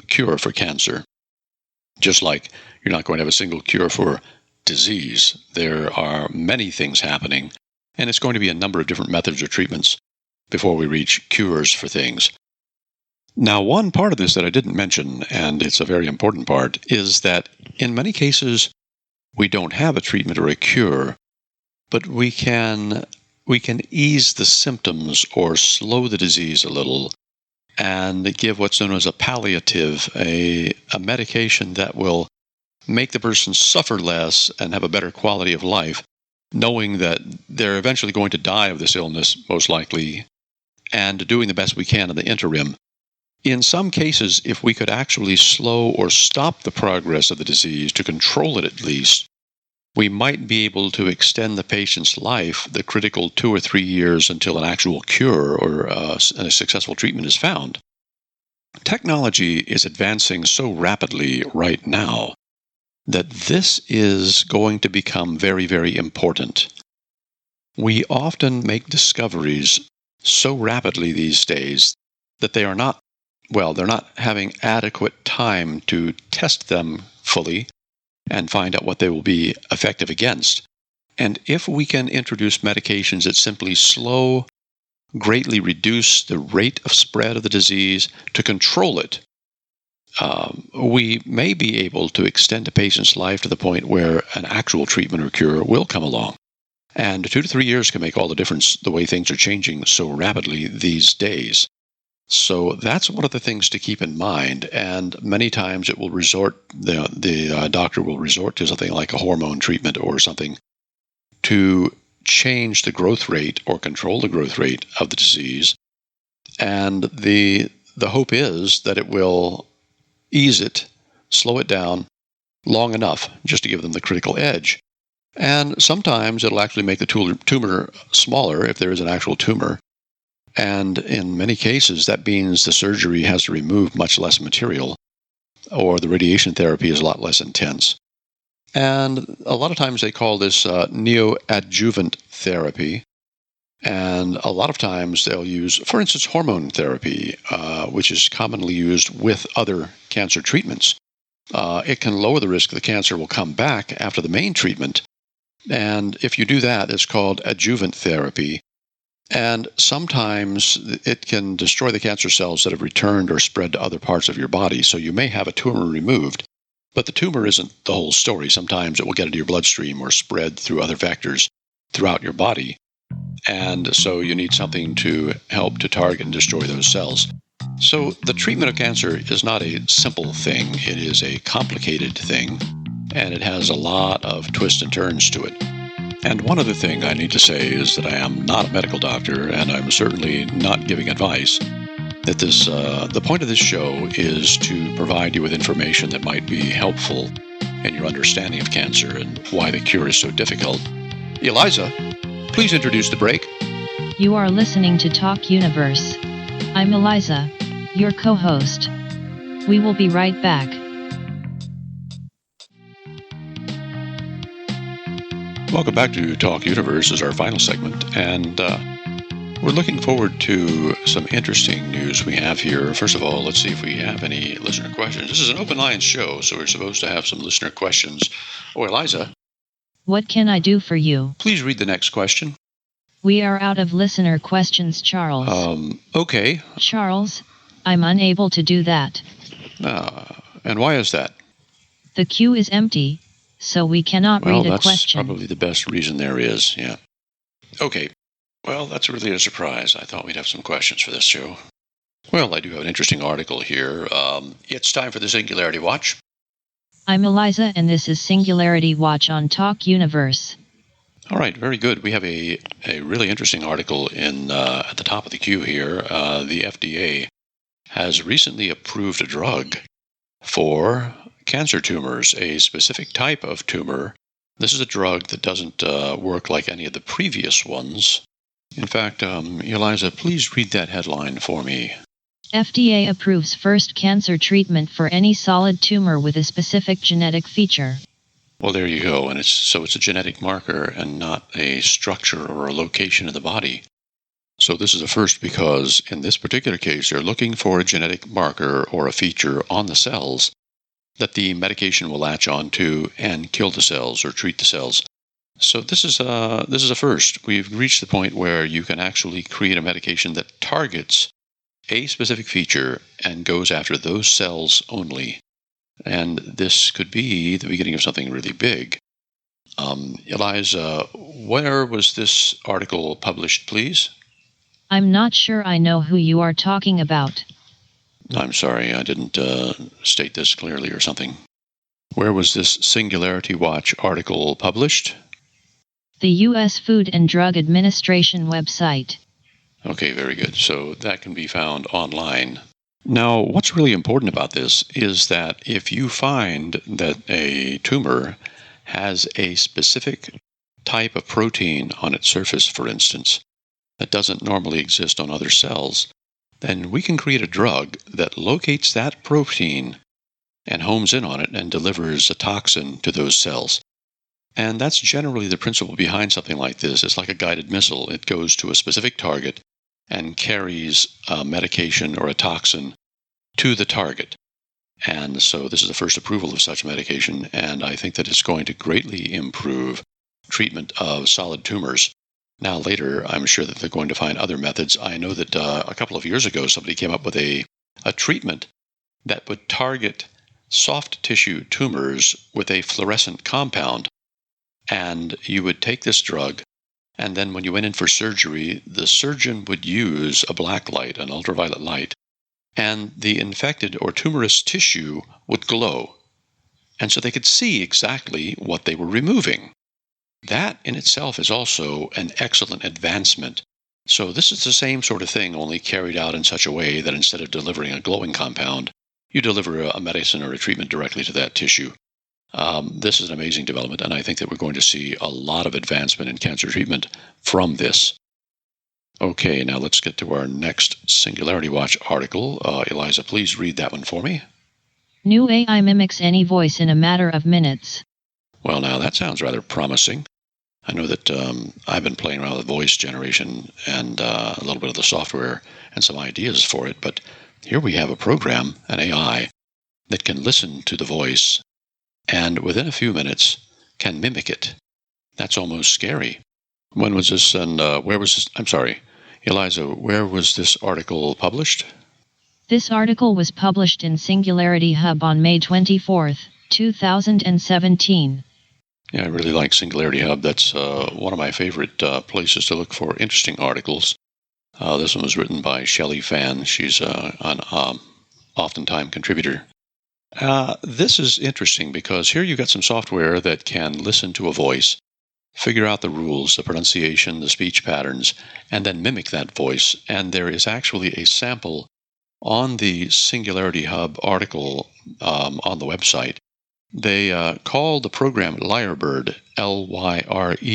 cure for cancer, just like you're not going to have a single cure for disease. There are many things happening, and it's going to be a number of different methods or treatments before we reach cures for things. Now, one part of this that I didn't mention, and it's a very important part, is that in many cases we don't have a treatment or a cure, but we can ease the symptoms or slow the disease a little and give what's known as a palliative, a medication that will make the person suffer less and have a better quality of life, knowing that they're eventually going to die of this illness, most likely, and doing the best we can in the interim. In some cases, if we could actually slow or stop the progress of the disease, to control it at least, we might be able to extend the patient's life, the critical 2 or 3 years, until an actual cure or a successful treatment is found. Technology is advancing so rapidly right now that this is going to become very, very important. We often make discoveries so rapidly these days that they're not having adequate time to test them fully and find out what they will be effective against. And if we can introduce medications that simply greatly reduce the rate of spread of the disease to control it, we may be able to extend a patient's life to the point where an actual treatment or cure will come along. And 2 to 3 years can make all the difference the way things are changing so rapidly these days. So that's one of the things to keep in mind. And many times it will the doctor will resort to something like a hormone treatment or something to change the growth rate or control the growth rate of the disease. And the hope is that it will ease it, slow it down long enough just to give them the critical edge. And sometimes it'll actually make the tumor smaller if there is an actual tumor. And in many cases, that means the surgery has to remove much less material, or the radiation therapy is a lot less intense. And a lot of times they call this neoadjuvant therapy. And a lot of times they'll use, for instance, hormone therapy, which is commonly used with other cancer treatments. It can lower the risk the cancer will come back after the main treatment. And if you do that, it's called adjuvant therapy. And sometimes it can destroy the cancer cells that have returned or spread to other parts of your body. So you may have a tumor removed, but the tumor isn't the whole story. Sometimes it will get into your bloodstream or spread through other vectors throughout your body. And so you need something to help to target and destroy those cells. So the treatment of cancer is not a simple thing. It is a complicated thing, and it has a lot of twists and turns to it. And one other thing I need to say is that I am not a medical doctor, and I'm certainly not giving advice. That the point of this show is to provide you with information that might be helpful in your understanding of cancer and why the cure is so difficult. Eliza, please introduce the break. You are listening to Talk Universe. I'm Eliza, your co-host. We will be right back. Welcome back to Talk Universe is our final segment, and we're looking forward to some interesting news we have here. First of all, let's see if we have any listener questions. This is an open line show, so we're supposed to have some listener questions. Oh, Eliza. What can I do for you? Please read the next question. We are out of listener questions, Charles. Okay. Charles, I'm unable to do that. And why is that? The queue is empty, so we cannot read a question. Well, that's probably the best reason there is, yeah. Okay. Well, that's really a surprise. I thought we'd have some questions for this show. Well, I do have an interesting article here. It's time for the Singularity Watch. I'm Eliza, and this is Singularity Watch on Talk Universe. All right, very good. We have a really interesting article at the top of the queue here. The FDA has recently approved a drug for cancer tumors, a specific type of tumor. This is a drug that doesn't work like any of the previous ones. In fact, Eliza, please read that headline for me. FDA approves first cancer treatment for any solid tumor with a specific genetic feature. Well, there you go. And it's a genetic marker and not a structure or a location in the body. So this is a first because in this particular case, they're looking for a genetic marker or a feature on the cells that the medication will latch on to and kill the cells or treat the cells. So this is a first. We've reached the point where you can actually create a medication that targets a specific feature and goes after those cells only. And this could be the beginning of something really big. Eliza, where was this article published, please? I'm not sure I know who you are talking about. I'm sorry, I didn't state this clearly or something. Where was this Singularity Watch article published? The U.S. Food and Drug Administration website. Okay, very good. So that can be found online. Now, what's really important about this is that if you find that a tumor has a specific type of protein on its surface, for instance, that doesn't normally exist on other cells, then we can create a drug that locates that protein and homes in on it and delivers a toxin to those cells. And that's generally the principle behind something like this. It's like a guided missile. It goes to a specific target and carries a medication or a toxin to the target. And so this is the first approval of such medication, and I think that it's going to greatly improve treatment of solid tumors. Now later, I'm sure that they're going to find other methods. I know that a couple of years ago, somebody came up with a treatment that would target soft tissue tumors with a fluorescent compound. And you would take this drug, and then when you went in for surgery, the surgeon would use a black light, an ultraviolet light, and the infected or tumorous tissue would glow. And so they could see exactly what they were removing. That in itself is also an excellent advancement. So this is the same sort of thing, only carried out in such a way that instead of delivering a glowing compound, you deliver a medicine or a treatment directly to that tissue. This is an amazing development, and I think that we're going to see a lot of advancement in cancer treatment from this. Okay, now let's get to our next Singularity Watch article. Eliza, please read that one for me. New AI mimics any voice in a matter of minutes. Well, now that sounds rather promising. I know that I've been playing around with voice generation and a little bit of the software and some ideas for it, but here we have a program, an AI, that can listen to the voice and within a few minutes can mimic it. That's almost scary. When was this and where was this? I'm sorry, Eliza, where was this article published? This article was published in Singularity Hub on May 24, 2017. Yeah, I really like Singularity Hub. That's one of my favorite places to look for interesting articles. This one was written by Shelley Fan. She's an oftentimes contributor. This is interesting because here you've got some software that can listen to a voice, figure out the rules, the pronunciation, the speech patterns, and then mimic that voice. And there is actually a sample on the Singularity Hub article on the website. They call the program Lyrebird, Lyrebird,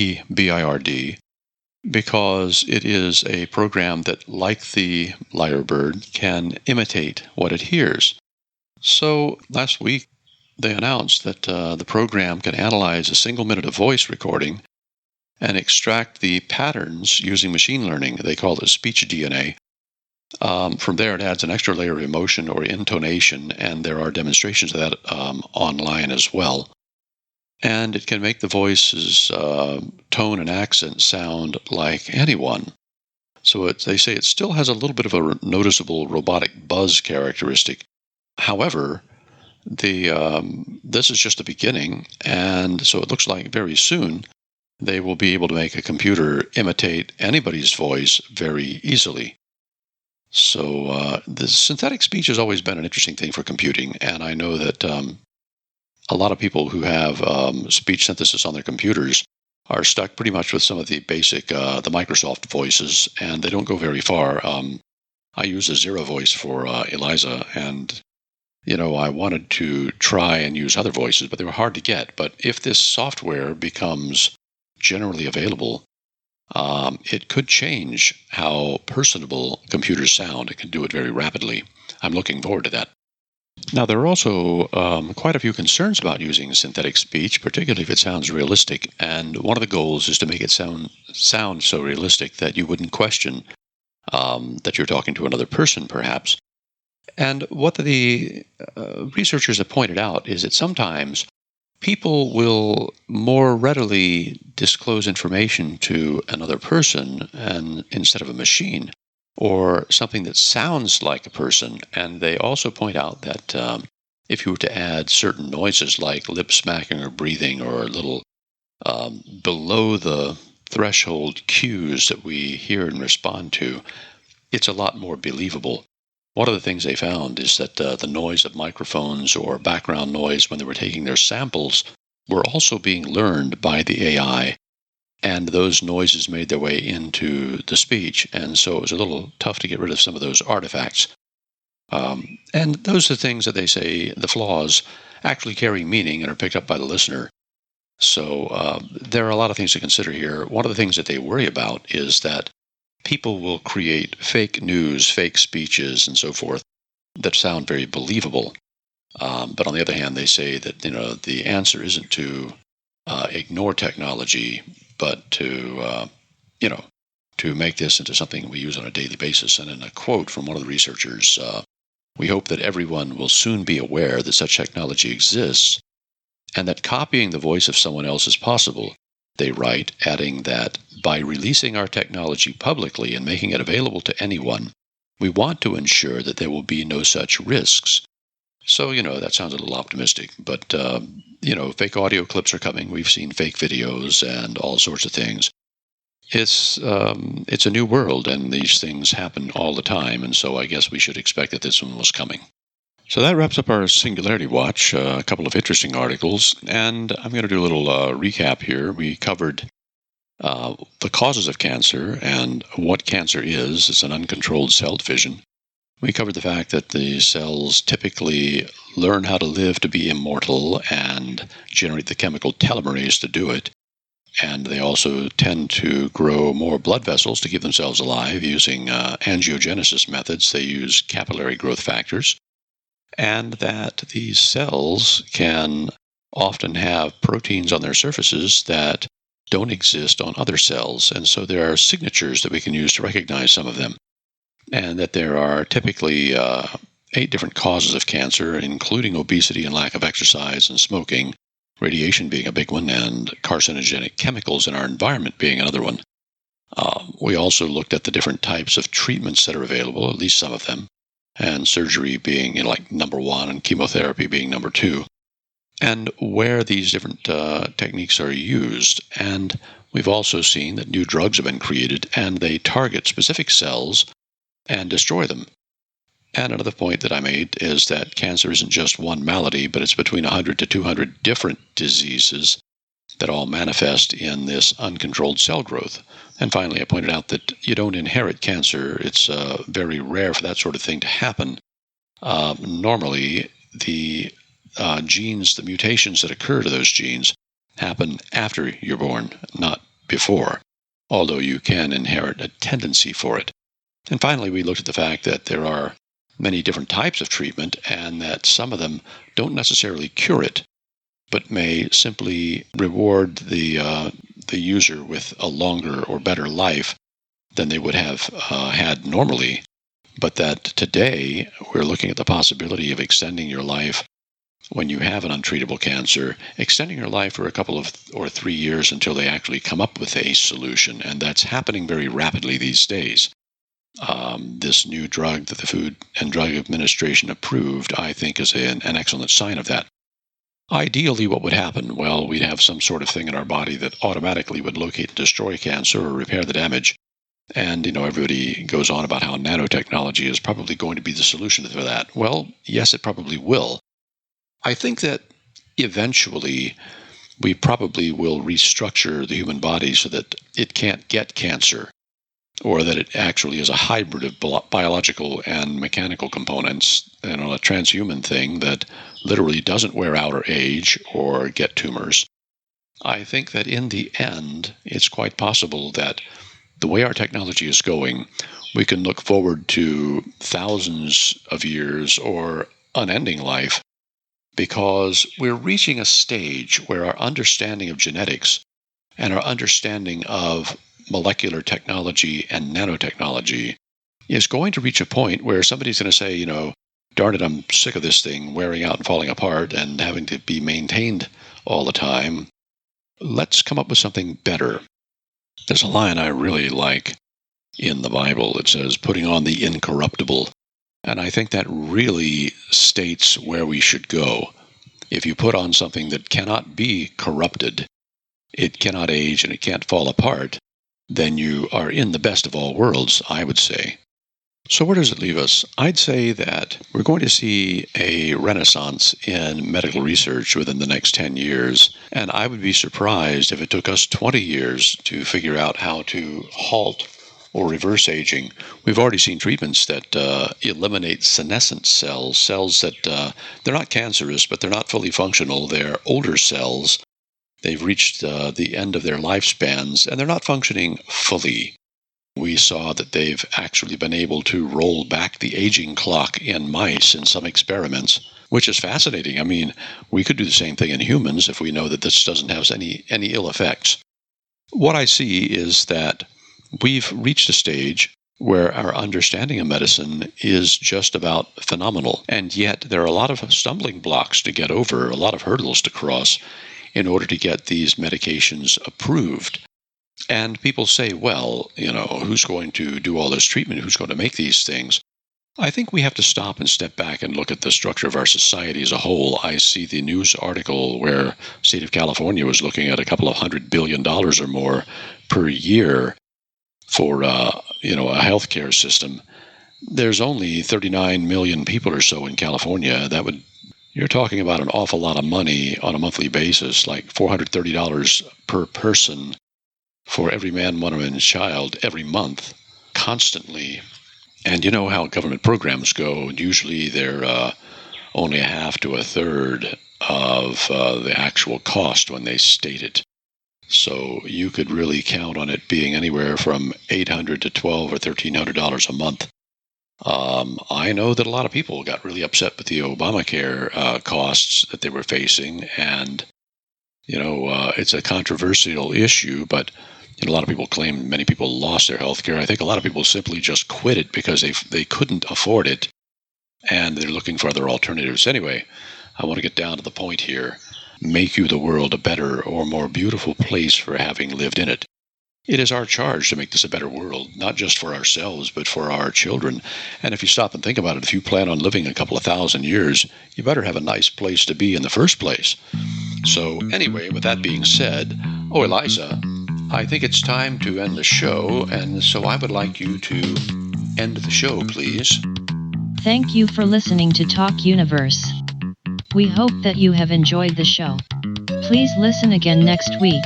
because it is a program that, like the lyrebird, can imitate what it hears. So last week, they announced that the program can analyze a single minute of voice recording and extract the patterns using machine learning. They call it speech DNA. From there, it adds an extra layer of emotion or intonation, and there are demonstrations of that online as well. And it can make the voice's tone and accent sound like anyone. So they say it still has a little bit of a noticeable robotic buzz characteristic. However, this is just the beginning, and so it looks like very soon they will be able to make a computer imitate anybody's voice very easily. So the synthetic speech has always been an interesting thing for computing, and I know that a lot of people who have speech synthesis on their computers are stuck pretty much with some of the basic, the Microsoft voices, and they don't go very far. I use a Zero voice for Eliza, and I wanted to try and use other voices, but they were hard to get. But if this software becomes generally available, it could change how personable computers sound. It can do it very rapidly. I'm looking forward to that. Now, there are also quite a few concerns about using synthetic speech, particularly if it sounds realistic. And one of the goals is to make it sound so realistic that you wouldn't question that you're talking to another person, perhaps. And what the researchers have pointed out is that sometimes people will more readily disclose information to another person and instead of a machine, or something that sounds like a person. And they also point out that if you were to add certain noises like lip smacking or breathing or little below the threshold cues that we hear and respond to, it's a lot more believable. One of the things they found is that the noise of microphones or background noise when they were taking their samples were also being learned by the AI, and those noises made their way into the speech, and so it was a little tough to get rid of some of those artifacts. And those are the things that they say, the flaws, actually carry meaning and are picked up by the listener. So there are a lot of things to consider here. One of the things that they worry about is that people will create fake news, fake speeches, and so forth that sound very believable. But on the other hand, they say that the answer isn't to ignore technology, but to to make this into something we use on a daily basis. And in a quote from one of the researchers, we hope that everyone will soon be aware that such technology exists and that copying the voice of someone else is possible. They write, adding that by releasing our technology publicly and making it available to anyone, we want to ensure that there will be no such risks. So, that sounds a little optimistic, but, fake audio clips are coming. We've seen fake videos and all sorts of things. It's a new world, and these things happen all the time, and so I guess we should expect that this one was coming. So that wraps up our Singularity Watch, a couple of interesting articles, and I'm going to do a little recap here. We covered the causes of cancer and what cancer is. It's an uncontrolled cell division. We covered the fact that the cells typically learn how to live to be immortal and generate the chemical telomerase to do it. And they also tend to grow more blood vessels to keep themselves alive using angiogenesis methods. They use capillary growth factors. And that these cells can often have proteins on their surfaces that don't exist on other cells. And so there are signatures that we can use to recognize some of them. And that there are typically 8 different causes of cancer, including obesity and lack of exercise and smoking, radiation being a big one, and carcinogenic chemicals in our environment being another one. We also looked at the different types of treatments that are available, at least some of them, and surgery being like number 1 and chemotherapy being number 2, and where these different techniques are used. And we've also seen that new drugs have been created, and they target specific cells and destroy them. And another point that I made is that cancer isn't just one malady, but it's between 100 to 200 different diseases that all manifest in this uncontrolled cell growth. And finally, I pointed out that you don't inherit cancer. It's very rare for that sort of thing to happen. Normally, the genes, the mutations that occur to those genes happen after you're born, not before, although you can inherit a tendency for it. And finally, we looked at the fact that there are many different types of treatment, and that some of them don't necessarily cure it, but may simply reward the user with a longer or better life than they would have had normally. But that today we're looking at the possibility of extending your life when you have an untreatable cancer, extending your life for a couple of or 3 years until they actually come up with a solution. And that's happening very rapidly these days. This new drug that the Food and Drug Administration approved, I think, is an excellent sign of that. Ideally, what would happen? Well, we'd have some sort of thing in our body that automatically would locate and destroy cancer or repair the damage. And, everybody goes on about how nanotechnology is probably going to be the solution for that. Well, yes, it probably will. I think that eventually we probably will restructure the human body so that it can't get cancer, or that it actually is a hybrid of biological and mechanical components, a transhuman thing that literally doesn't wear out or age or get tumors. I think that in the end, it's quite possible that the way our technology is going, we can look forward to thousands of years or unending life, because we're reaching a stage where our understanding of genetics and our understanding of molecular technology and nanotechnology is going to reach a point where somebody's going to say, darn it, I'm sick of this thing wearing out and falling apart and having to be maintained all the time. Let's come up with something better. There's a line I really like in the Bible. It says, putting on the incorruptible. And I think that really states where we should go. If you put on something that cannot be corrupted, it cannot age and it can't fall apart, then you are in the best of all worlds, I would say. So where does it leave us? I'd say that we're going to see a renaissance in medical research within the next 10 years, and I would be surprised if it took us 20 years to figure out how to halt or reverse aging. We've already seen treatments that eliminate senescent cells that they're not cancerous, but they're not fully functional. They're older cells. They've reached the end of their lifespans, and they're not functioning fully. We saw that they've actually been able to roll back the aging clock in mice in some experiments, which is fascinating. I mean, we could do the same thing in humans if we know that this doesn't have any ill effects. What I see is that we've reached a stage where our understanding of medicine is just about phenomenal, and yet there are a lot of stumbling blocks to get over, a lot of hurdles to cross in order to get these medications approved. And people say, well, who's going to do all this treatment? Who's going to make these things? I think we have to stop and step back and look at the structure of our society as a whole. I see the news article where the state of California was looking at a couple of $100 billion or more per year for a healthcare system. There's only 39 million people or so in California. You're talking about an awful lot of money on a monthly basis, like $430 per person for every man, woman, and child every month, constantly. And you know how government programs go. Usually they're only a half to a third of the actual cost when they state it. So you could really count on it being anywhere from $800 to $1,200 or $1,300 a month. I know that a lot of people got really upset with the Obamacare costs that they were facing, and it's a controversial issue, but a lot of people claim many people lost their health care. I think a lot of people simply just quit it because they couldn't afford it, and they're looking for other alternatives. Anyway, I want to get down to the point here. Make you the world a better or more beautiful place for having lived in it. It is our charge to make this a better world, not just for ourselves, but for our children. And if you stop and think about it, if you plan on living a couple of thousand years, you better have a nice place to be in the first place. So anyway, with that being said, Eliza, I think it's time to end the show, and so I would like you to end the show, please. Thank you for listening to Talk Universe. We hope that you have enjoyed the show. Please listen again next week.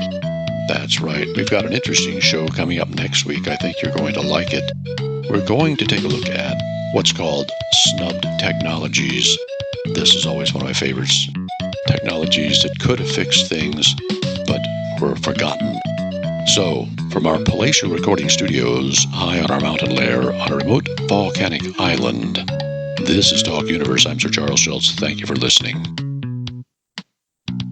That's right. We've got an interesting show coming up next week. I think you're going to like it. We're going to take a look at what's called snubbed technologies. This is always one of my favorites. Technologies that could have fixed things, but were forgotten. So, from our palatial recording studios high on our mountain lair on a remote volcanic island, This is Talk Universe. I'm Sir Charles Schultz. Thank you for listening.